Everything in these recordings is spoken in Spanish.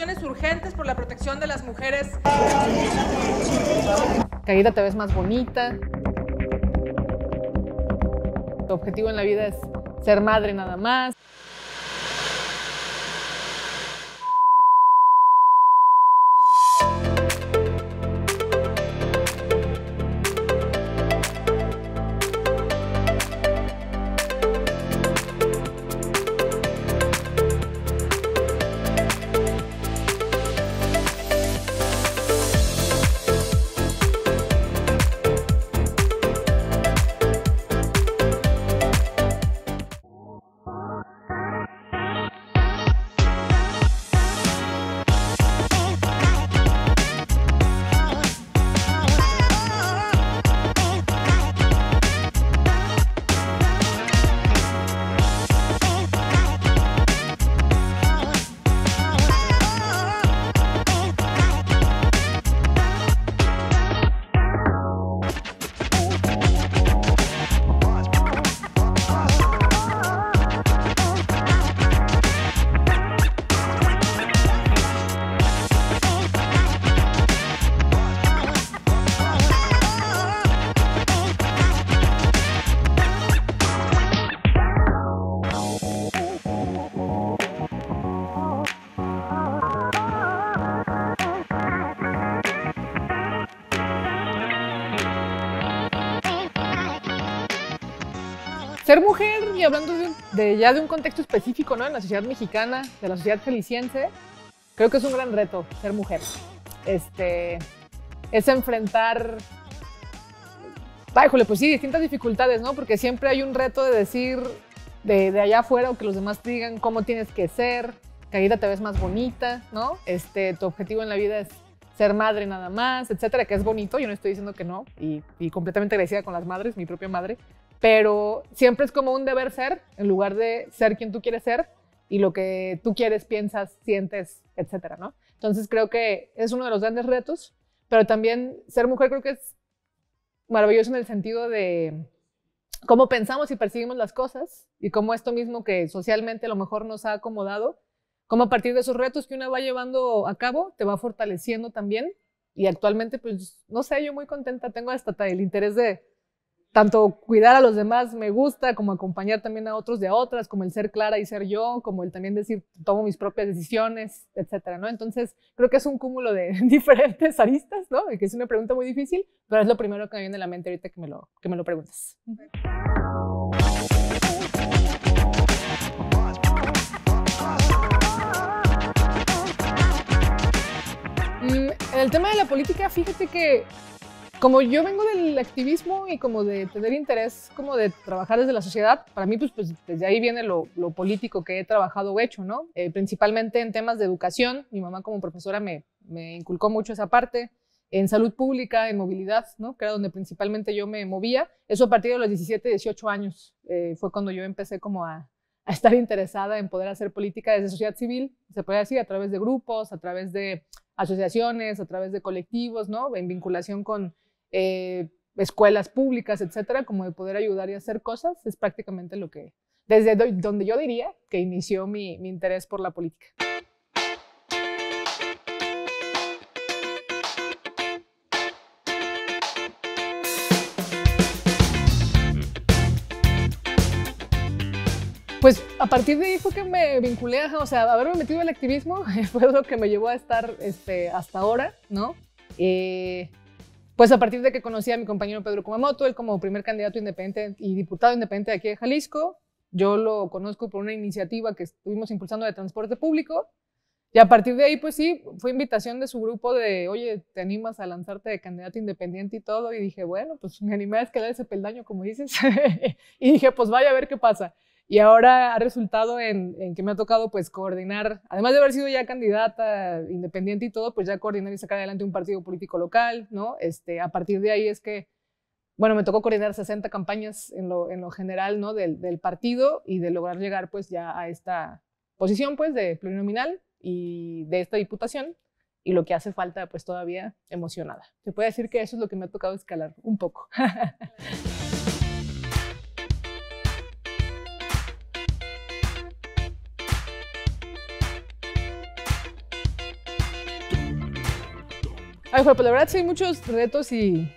acciones urgentes por la protección de las mujeres. Caída te ves más bonita. Tu objetivo en la vida es ser madre nada más. Ser mujer, y hablando ya de un contexto específico, ¿no? En la sociedad mexicana, de la sociedad jalisciense, creo que es un gran reto ser mujer. Es enfrentar, híjole, pues sí, distintas dificultades, ¿no? Porque siempre hay un reto de decir de allá afuera o que los demás te digan cómo tienes que ser, caída te ves más bonita, ¿no? Tu objetivo en la vida es ser madre nada más, etcétera, que es bonito, yo no estoy diciendo que no, y completamente agradecida con las madres, mi propia madre, pero siempre es como un deber ser, en lugar de ser quien tú quieres ser y lo que tú quieres, piensas, sientes, etcétera, ¿no? Entonces creo que es uno de los grandes retos, pero también ser mujer creo que es maravilloso en el sentido de cómo pensamos y percibimos las cosas y cómo esto mismo que socialmente a lo mejor nos ha acomodado, cómo a partir de esos retos que una va llevando a cabo te va fortaleciendo también. Y actualmente, pues, no sé, yo muy contenta, tengo hasta el interés de tanto cuidar a los demás me gusta, como acompañar también a otros de a otras, como el ser clara y ser yo, como el también decir, tomo mis propias decisiones, etcétera, ¿no? Entonces, creo que es un cúmulo de diferentes aristas, ¿no? Y que es una pregunta muy difícil, pero es lo primero que me viene a la mente ahorita que me lo preguntas. En el tema de la política, fíjate que como yo vengo del activismo y como de tener interés como de trabajar desde la sociedad, para mí pues desde ahí viene lo político que he trabajado o hecho, ¿no? Principalmente en temas de educación, mi mamá como profesora me inculcó mucho esa parte, en salud pública, en movilidad, ¿no? Que era donde principalmente yo me movía. Eso a partir de los 17, 18 años fue cuando yo empecé como a estar interesada en poder hacer política desde sociedad civil, se puede decir, a través de grupos, a través de asociaciones, a través de colectivos, ¿no? En vinculación con escuelas públicas, etcétera, como de poder ayudar y hacer cosas, es prácticamente lo que, desde donde yo diría que inició mi interés por la política. Pues a partir de ahí fue que me vinculé, o sea, haberme metido al activismo fue lo que me llevó a estar hasta ahora, ¿no? Pues a partir de que conocí a mi compañero Pedro Kumamoto, él como primer candidato independiente y diputado independiente de aquí de Jalisco, yo lo conozco por una iniciativa que estuvimos impulsando de transporte público, y a partir de ahí, pues sí, fue invitación de su grupo de, oye, ¿te animas a lanzarte de candidato independiente y todo? Y dije, bueno, pues me animé a escalar ese peldaño, como dices, y dije, pues vaya a ver qué pasa. Y ahora ha resultado en que me ha tocado pues coordinar, además de haber sido ya candidata independiente y todo, pues ya coordinar y sacar adelante un partido político local, ¿no? A partir de ahí es que, bueno, me tocó coordinar 60 campañas en lo general, ¿no? Del partido y de lograr llegar pues ya a esta posición pues de plurinominal y de esta diputación, y lo que hace falta pues todavía emocionada. Se puede decir que eso es lo que me ha tocado escalar un poco. Ay, pero la verdad sí hay muchos retos y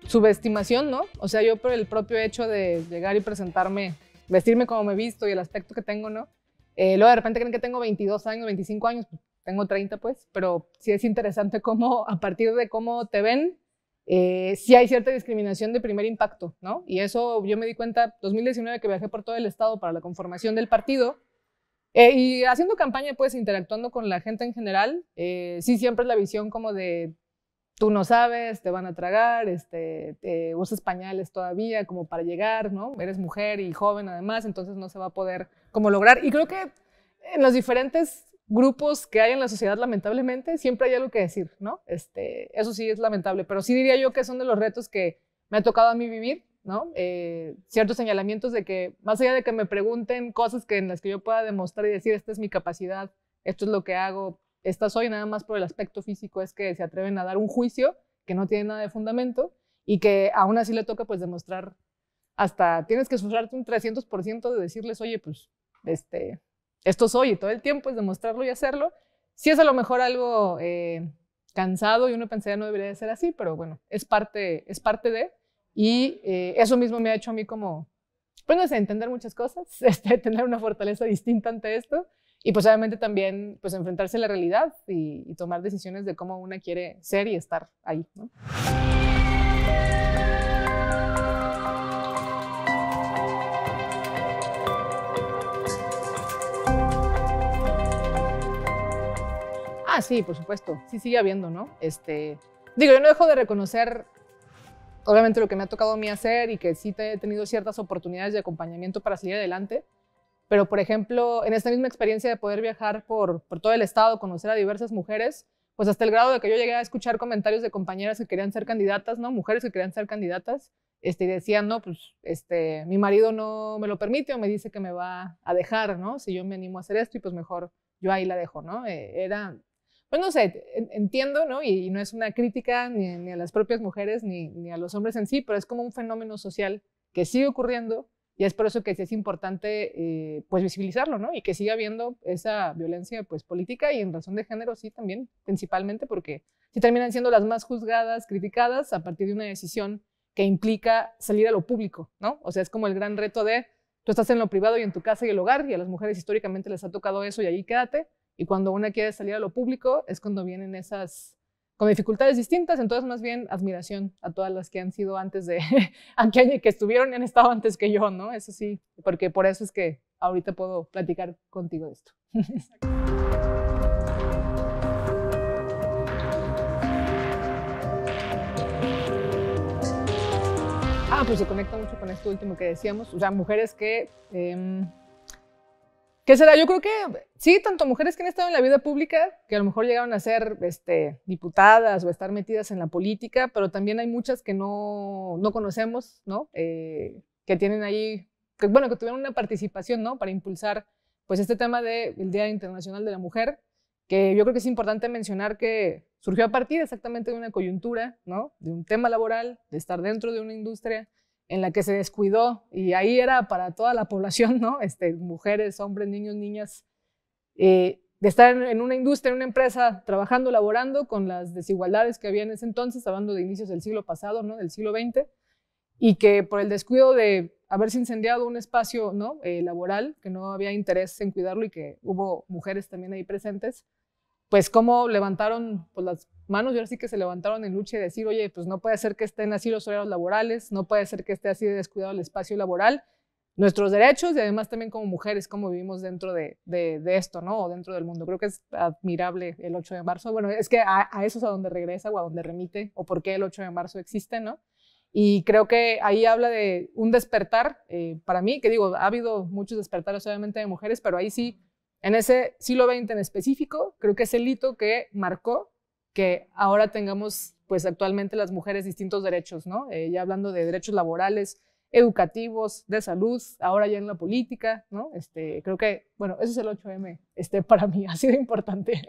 subestimación, ¿no? O sea, yo por el propio hecho de llegar y presentarme, vestirme como me he visto y el aspecto que tengo, ¿no? Luego de repente creen que tengo 22 años, 25 años, pues, tengo 30 pues, pero sí es interesante cómo a partir de cómo te ven, sí hay cierta discriminación de primer impacto, ¿no? Y eso yo me di cuenta 2019 que viajé por todo el estado para la conformación del partido y haciendo campaña, pues interactuando con la gente en general, sí siempre es la visión como de tú no sabes, te van a tragar, usas pañales todavía como para llegar, ¿no? Eres mujer y joven además, entonces no se va a poder como lograr. Y creo que en los diferentes grupos que hay en la sociedad, lamentablemente, siempre hay algo que decir, ¿no? Eso sí es lamentable, pero sí diría yo que son de los retos que me ha tocado a mí vivir, ¿no? Ciertos señalamientos de que, más allá de que me pregunten cosas que en las que yo pueda demostrar y decir, esta es mi capacidad, esto es lo que hago, esta soy, nada más por el aspecto físico, es que se atreven a dar un juicio que no tiene nada de fundamento y que aún así le toca pues demostrar, hasta tienes que esforzarte un 300% de decirles, oye, pues, esto soy, y todo el tiempo es demostrarlo y hacerlo. Sí es a lo mejor algo cansado y uno pensaría no debería de ser así, pero bueno, es parte de, y eso mismo me ha hecho a mí como, pues no sé, entender muchas cosas, tener una fortaleza distinta ante esto, y pues obviamente también pues enfrentarse a la realidad y tomar decisiones de cómo una quiere ser y estar ahí, ¿no? Ah, sí, por supuesto, sí sigue habiendo, ¿no? Digo, yo no dejo de reconocer, obviamente, lo que me ha tocado a mí hacer y que sí he tenido ciertas oportunidades de acompañamiento para salir adelante, pero, por ejemplo, en esta misma experiencia de poder viajar por todo el estado, conocer a diversas mujeres, pues hasta el grado de que yo llegué a escuchar comentarios de compañeras que querían ser candidatas, ¿no? Mujeres que querían ser candidatas, y decían, no, pues, mi marido no me lo permite o me dice que me va a dejar, ¿no? Si yo me animo a hacer esto y pues mejor yo ahí la dejo, ¿no? Pues no sé, entiendo, ¿no? Y no es una crítica ni a las propias mujeres ni a los hombres en sí, pero es como un fenómeno social que sigue ocurriendo y es por eso que sí es importante pues visibilizarlo, ¿no? Y que siga habiendo esa violencia pues política y en razón de género sí también, principalmente porque sí terminan siendo las más juzgadas, criticadas a partir de una decisión que implica salir a lo público, ¿no? O sea, es como el gran reto de tú estás en lo privado y en tu casa y el hogar y a las mujeres históricamente les ha tocado eso y ahí quédate. Y cuando una quiere salir a lo público es cuando vienen esas con dificultades distintas, entonces más bien admiración a todas las que han sido antes de, que estuvieron y han estado antes que yo, ¿no? Eso sí, porque por eso es que ahorita puedo platicar contigo de esto. Pues se conecta mucho con esto último que decíamos, o sea, mujeres que... ¿Qué será? Yo creo que sí, tanto mujeres que han estado en la vida pública, que a lo mejor llegaron a ser diputadas o estar metidas en la política, pero también hay muchas que no conocemos, ¿no? Que tienen ahí, que tuvieron una participación, ¿no? Para impulsar pues este tema del Día Internacional de la Mujer, que yo creo que es importante mencionar que surgió a partir exactamente de una coyuntura, ¿no? De un tema laboral, de estar dentro de una industria en la que se descuidó, y ahí era para toda la población, ¿no? Mujeres, hombres, niños, niñas, de estar en una industria, en una empresa, trabajando, laborando, con las desigualdades que había en ese entonces, hablando de inicios del siglo pasado, ¿no? Del siglo XX, y que por el descuido de haberse incendiado un espacio, ¿no? Laboral, que no había interés en cuidarlo y que hubo mujeres también ahí presentes, pues cómo levantaron pues, las manos, y ahora sí que se levantaron en lucha y decir, oye, pues no puede ser que estén así los horarios laborales, no puede ser que esté así de descuidado el espacio laboral, nuestros derechos y además también como mujeres, cómo vivimos dentro de esto, ¿no? O dentro del mundo. Creo que es admirable el 8 de marzo. Bueno, es que a eso es a donde regresa o a donde remite o por qué el 8 de marzo existe, ¿no? Y creo que ahí habla de un despertar, para mí, que digo, ha habido muchos despertares obviamente de mujeres, pero ahí sí, en ese siglo XX en específico, creo que es el hito que marcó que ahora tengamos, pues actualmente las mujeres distintos derechos, ¿no? Ya hablando de derechos laborales, educativos, de salud, ahora ya en la política, ¿no? Creo que, bueno, ese es el 8M, para mí ha sido importante.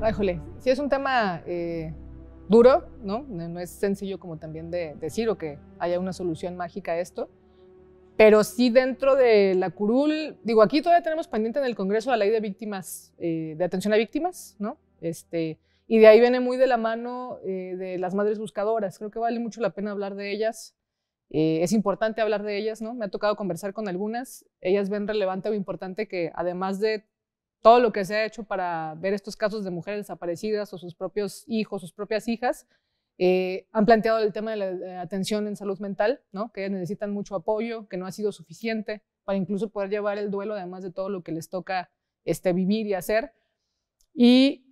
Híjole, sí es un tema, yo duro, ¿no? No es sencillo como también de decir o que haya una solución mágica a esto. Pero sí dentro de la curul, digo, aquí todavía tenemos pendiente en el Congreso la ley de víctimas, de atención a víctimas, ¿no? Y de ahí viene muy de la mano de las madres buscadoras. Creo que vale mucho la pena hablar de ellas. Es importante hablar de ellas, ¿no? Me ha tocado conversar con algunas. Ellas ven relevante o importante que además de todo lo que se ha hecho para ver estos casos de mujeres desaparecidas o sus propios hijos, sus propias hijas, han planteado el tema de la atención en salud mental, ¿no? Que necesitan mucho apoyo, que no ha sido suficiente para incluso poder llevar el duelo, además de todo lo que les toca vivir y hacer. Y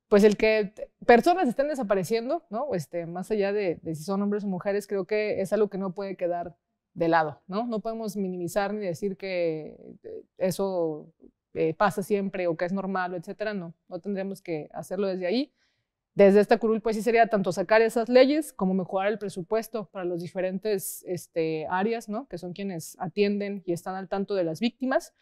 pues el que personas estén desapareciendo, ¿no? Más allá de si son hombres o mujeres, creo que es algo que no puede quedar de lado, ¿no? No podemos minimizar ni decir que eso pasa siempre o que es normal, etcétera. No tendremos que hacerlo desde ahí. Desde esta curul, pues sí sería tanto sacar esas leyes como mejorar el presupuesto para los diferentes áreas, ¿no? Que son quienes atienden y están al tanto de las víctimas.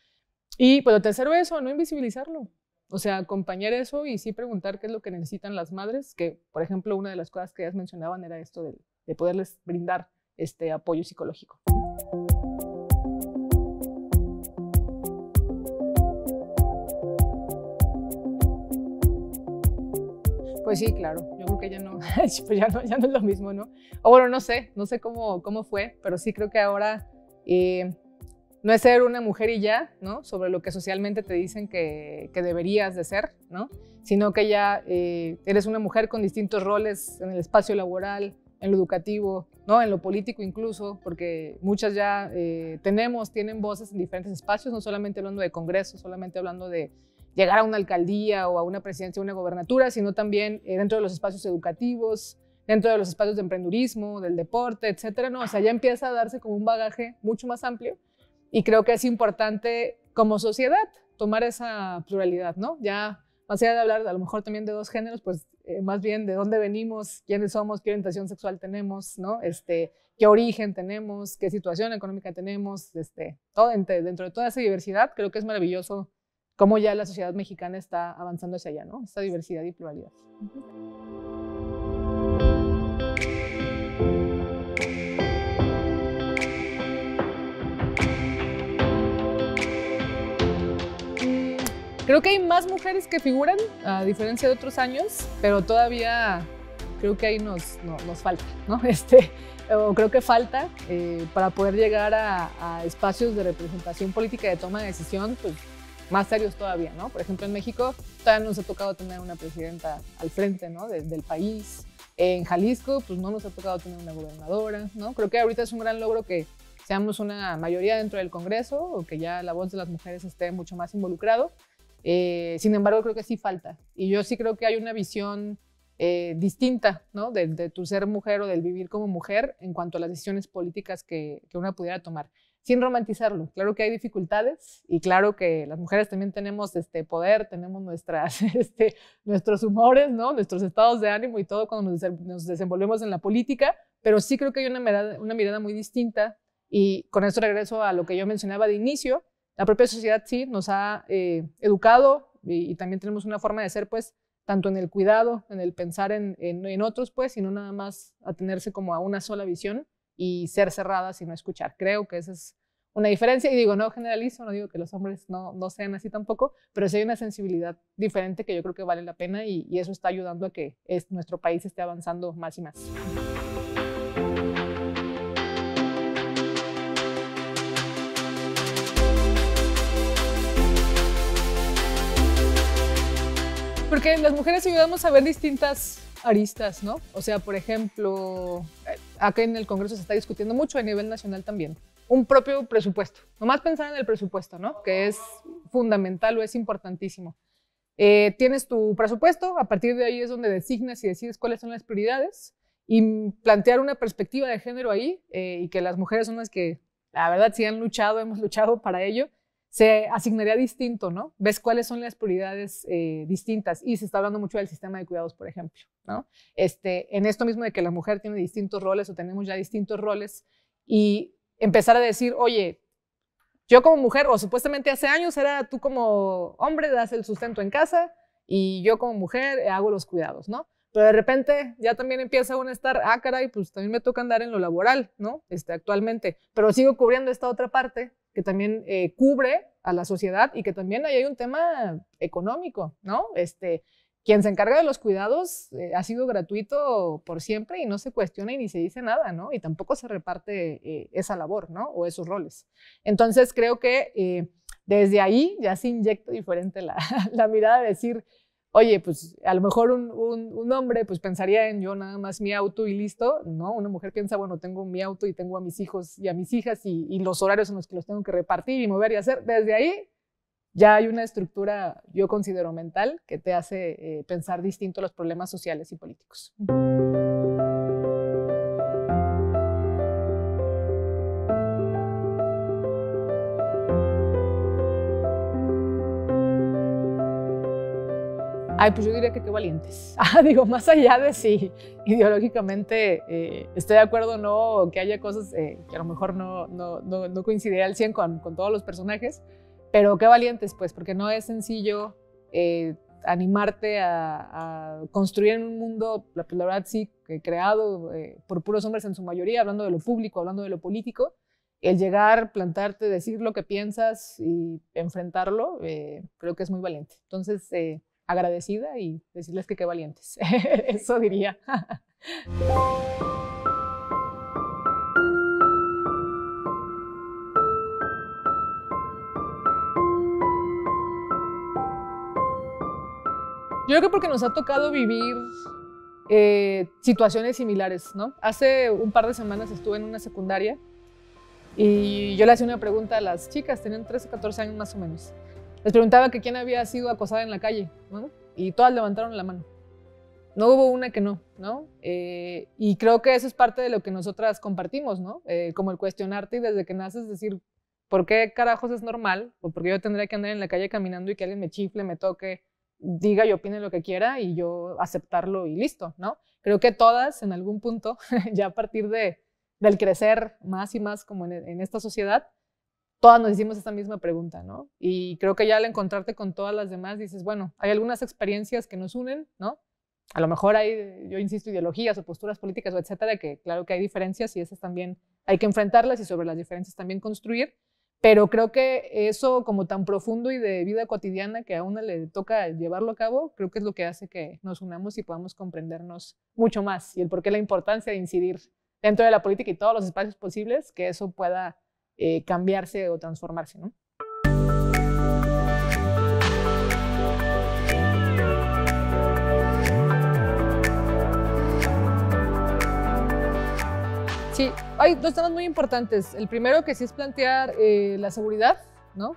Y pues lo tercero, eso, no invisibilizarlo. O sea, acompañar eso y sí preguntar qué es lo que necesitan las madres, que, por ejemplo, una de las cosas que ellas mencionaban era esto de poderles brindar apoyo psicológico. Pues sí, claro, yo creo que ya no, pues ya no es lo mismo, ¿no? O bueno, no sé cómo fue, pero sí creo que ahora no es ser una mujer y ya, ¿no? Sobre lo que socialmente te dicen que deberías de ser, ¿no? Sino que ya eres una mujer con distintos roles en el espacio laboral, en lo educativo, ¿no? En lo político incluso, porque muchas ya tienen voces en diferentes espacios, no solamente hablando de congresos, solamente hablando de llegar a una alcaldía o a una presidencia o una gobernatura, sino también dentro de los espacios educativos, dentro de los espacios de emprendurismo, del deporte, etcétera, ¿no? O sea, ya empieza a darse como un bagaje mucho más amplio y creo que es importante como sociedad tomar esa pluralidad, ¿no? Ya, más allá de hablar a lo mejor también de dos géneros, pues más bien de dónde venimos, quiénes somos, qué orientación sexual tenemos, ¿no? Qué origen tenemos, qué situación económica tenemos, todo dentro de toda esa diversidad, creo que es maravilloso cómo ya la sociedad mexicana está avanzando hacia allá, ¿no? Esta diversidad y pluralidad. Creo que hay más mujeres que figuran, a diferencia de otros años, pero todavía creo que ahí nos falta, ¿no? O creo que falta para poder llegar a espacios de representación política y de toma de decisión, pues más serios todavía, ¿no? Por ejemplo, en México todavía nos ha tocado tener una presidenta al frente, ¿no? del país. En Jalisco, pues no nos ha tocado tener una gobernadora, ¿no? Creo que ahorita es un gran logro que seamos una mayoría dentro del Congreso o que ya la voz de las mujeres esté mucho más involucrado. Sin embargo, creo que sí falta. Y yo sí creo que hay una visión distinta, ¿no? de tu ser mujer o del vivir como mujer en cuanto a las decisiones políticas que una pudiera tomar. Sin romantizarlo. Claro que hay dificultades y claro que las mujeres también tenemos poder, tenemos nuestros humores, ¿no? Nuestros estados de ánimo y todo cuando nos desenvolvemos en la política, pero sí creo que hay una mirada muy distinta y con esto regreso a lo que yo mencionaba de inicio. La propia sociedad sí nos ha educado y también tenemos una forma de ser, pues, tanto en el cuidado, en el pensar en otros, pues, y no nada más atenerse como a una sola visión y ser cerradas y no escuchar. Creo que esa es una diferencia y digo, no generalizo, no digo que los hombres no sean así tampoco, pero sí hay una sensibilidad diferente que yo creo que vale la pena y eso está ayudando a que nuestro país esté avanzando más y más. Porque las mujeres ayudamos a ver distintas aristas, ¿no? O sea, por ejemplo, acá en el Congreso se está discutiendo mucho a nivel nacional también, un propio presupuesto. Nomás pensar en el presupuesto, ¿no? Que es fundamental o es importantísimo. Tienes tu presupuesto, a partir de ahí es donde designas y decides cuáles son las prioridades y plantear una perspectiva de género ahí y que las mujeres son las que, la verdad, sí han luchado, hemos luchado para ello. Se asignaría distinto, ¿no? Ves cuáles son las prioridades distintas y se está hablando mucho del sistema de cuidados, por ejemplo, ¿no? En esto mismo de que la mujer tiene distintos roles o tenemos ya distintos roles y empezar a decir, oye, yo como mujer, o supuestamente hace años era tú como hombre das el sustento en casa y yo como mujer hago los cuidados, ¿no? Pero de repente ya también empieza uno a estar, caray, pues también me toca andar en lo laboral, ¿no? Actualmente. Pero sigo cubriendo esta otra parte que también cubre a la sociedad y que también ahí hay un tema económico, ¿no? Quien se encarga de los cuidados ha sido gratuito por siempre y no se cuestiona y ni se dice nada, ¿no? Y tampoco se reparte esa labor, ¿no? O esos roles. Entonces creo que desde ahí ya se inyecta diferente la mirada de decir, oye, pues a lo mejor un hombre pues pensaría en yo nada más mi auto y listo, ¿no? Una mujer piensa, bueno, tengo mi auto y tengo a mis hijos y a mis hijas y los horarios en los que los tengo que repartir y mover y hacer. Desde ahí ya hay una estructura, yo considero mental, que te hace pensar distinto los problemas sociales y políticos. Ay, pues yo diría que qué valientes. Digo, más allá de si ideológicamente estoy de acuerdo o no, que haya cosas que a lo mejor no coincidiría al 100 con todos los personajes, pero qué valientes, pues, porque no es sencillo animarte a construir en un mundo, la verdad sí, creado por puros hombres en su mayoría, hablando de lo público, hablando de lo político, el llegar, plantarte, decir lo que piensas y enfrentarlo, creo que es muy valiente. Entonces, agradecida y decirles que qué valientes. Eso diría. Yo creo que porque nos ha tocado vivir situaciones similares, ¿no? Hace un par de semanas estuve en una secundaria y yo le hacía una pregunta a las chicas, tenían 13, 14 años más o menos. Les preguntaba que quién había sido acosada en la calle, ¿no? Y todas levantaron la mano. No hubo una que no, ¿no? Y creo que eso es parte de lo que nosotras compartimos, ¿no? Como el cuestionarte y desde que naces decir, ¿por qué carajos es normal? ¿O por qué yo tendría que andar en la calle caminando y que alguien me chifle, me toque, diga y opine lo que quiera y yo aceptarlo y listo, ¿no? Creo que todas en algún punto, ya a partir del crecer más y más como en esta sociedad, todas nos hicimos esta misma pregunta, ¿no? Y creo que ya al encontrarte con todas las demás dices, bueno, hay algunas experiencias que nos unen, ¿no? A lo mejor hay, yo insisto, ideologías o posturas políticas o etcétera, que claro que hay diferencias y esas también hay que enfrentarlas y sobre las diferencias también construir, pero creo que eso como tan profundo y de vida cotidiana que a una le toca llevarlo a cabo, creo que es lo que hace que nos unamos y podamos comprendernos mucho más y el por qué la importancia de incidir dentro de la política y todos los espacios posibles, que eso pueda cambiarse o transformarse, ¿no? Sí, hay dos temas muy importantes. El primero que sí es plantear la seguridad, ¿no?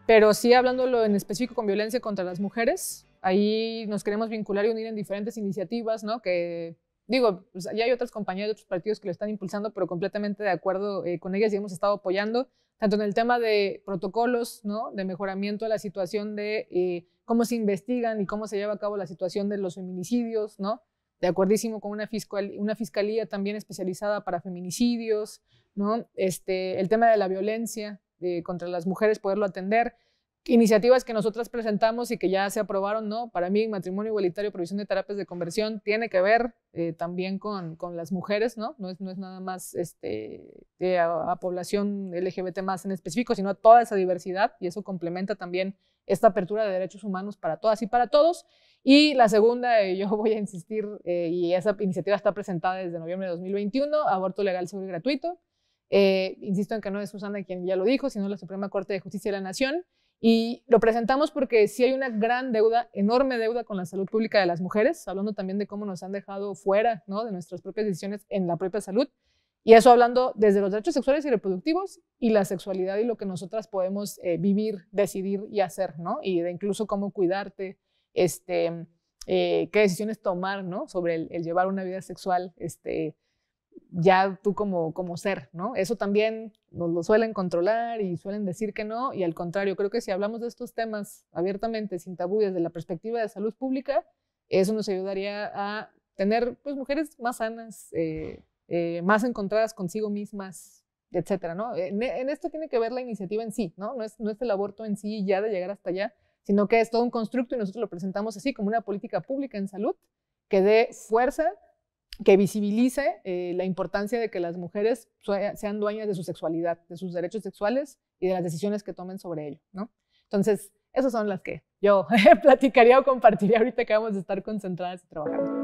Pero sí hablándolo en específico con violencia contra las mujeres. Ahí nos queremos vincular y unir en diferentes iniciativas, ¿no? Que digo, pues ya hay otras compañías de otros partidos que lo están impulsando, pero completamente de acuerdo con ellas y hemos estado apoyando, tanto en el tema de protocolos, ¿no? De mejoramiento de la situación de cómo se investigan y cómo se lleva a cabo la situación de los feminicidios, ¿no? De acuerdísimo con una fiscalía también especializada para feminicidios, ¿no? El tema de la violencia contra las mujeres, poderlo atender. Iniciativas que nosotras presentamos y que ya se aprobaron, ¿no? Para mí, matrimonio igualitario, provisión de terapias de conversión, tiene que ver también con las mujeres, ¿no? No es nada más a población LGBT más en específico, sino a toda esa diversidad, y eso complementa también esta apertura de derechos humanos para todas y para todos. Y la segunda, yo voy a insistir, y esa iniciativa está presentada desde noviembre de 2021, aborto legal, seguro y gratuito. Insisto en que no es Susana quien ya lo dijo, sino la Suprema Corte de Justicia de la Nación. Y lo presentamos porque sí hay una gran deuda, enorme deuda con la salud pública de las mujeres, hablando también de cómo nos han dejado fuera, ¿no? De nuestras propias decisiones en la propia salud. Y eso hablando desde los derechos sexuales y reproductivos y la sexualidad y lo que nosotras podemos vivir, decidir y hacer, ¿no? Y de incluso cómo cuidarte, qué decisiones tomar, ¿no? Sobre el llevar una vida sexual, ya tú como ser, ¿no? Eso también nos lo suelen controlar y suelen decir que no, y al contrario, creo que si hablamos de estos temas abiertamente, sin tabú, desde la perspectiva de salud pública, eso nos ayudaría a tener pues, mujeres más sanas, más encontradas consigo mismas, etcétera, ¿no? En esto tiene que ver la iniciativa en sí, ¿no? No es el aborto en sí ya de llegar hasta allá, sino que es todo un constructo y nosotros lo presentamos así como una política pública en salud que dé fuerza, que visibilice la importancia de que las mujeres sean dueñas de su sexualidad, de sus derechos sexuales y de las decisiones que tomen sobre ello, ¿no? Entonces, esas son las que yo platicaría o compartiría ahorita que vamos a estar concentradas y trabajando.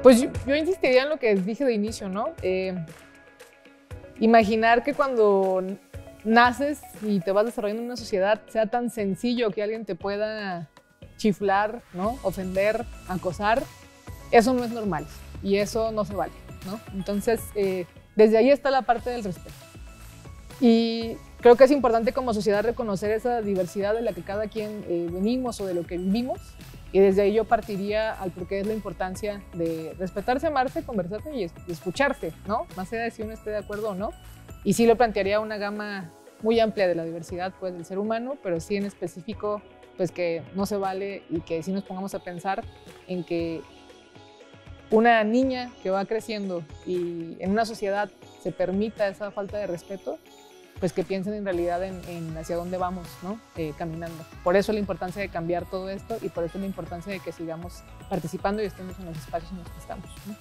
Pues yo insistiría en lo que dije de inicio, ¿no? Imaginar que cuando naces y te vas desarrollando en una sociedad sea tan sencillo que alguien te pueda chiflar, ¿no? Ofender, acosar, eso no es normal y eso no se vale, ¿no? Entonces, desde ahí está la parte del respeto. Y creo que es importante como sociedad reconocer esa diversidad de la que cada quien venimos o de lo que vivimos. Y desde ahí yo partiría al por qué es la importancia de respetarse, amarse, conversarse y escucharse, ¿no? Más allá de si uno esté de acuerdo o no. Y sí lo plantearía una gama muy amplia de la diversidad pues, del ser humano, pero sí en específico pues que no se vale y que sí nos pongamos a pensar en que una niña que va creciendo y en una sociedad se permita esa falta de respeto, pues que piensen en realidad en hacia dónde vamos, ¿no? Caminando. Por eso la importancia de cambiar todo esto y por eso la importancia de que sigamos participando y estemos en los espacios en los que estamos, ¿no?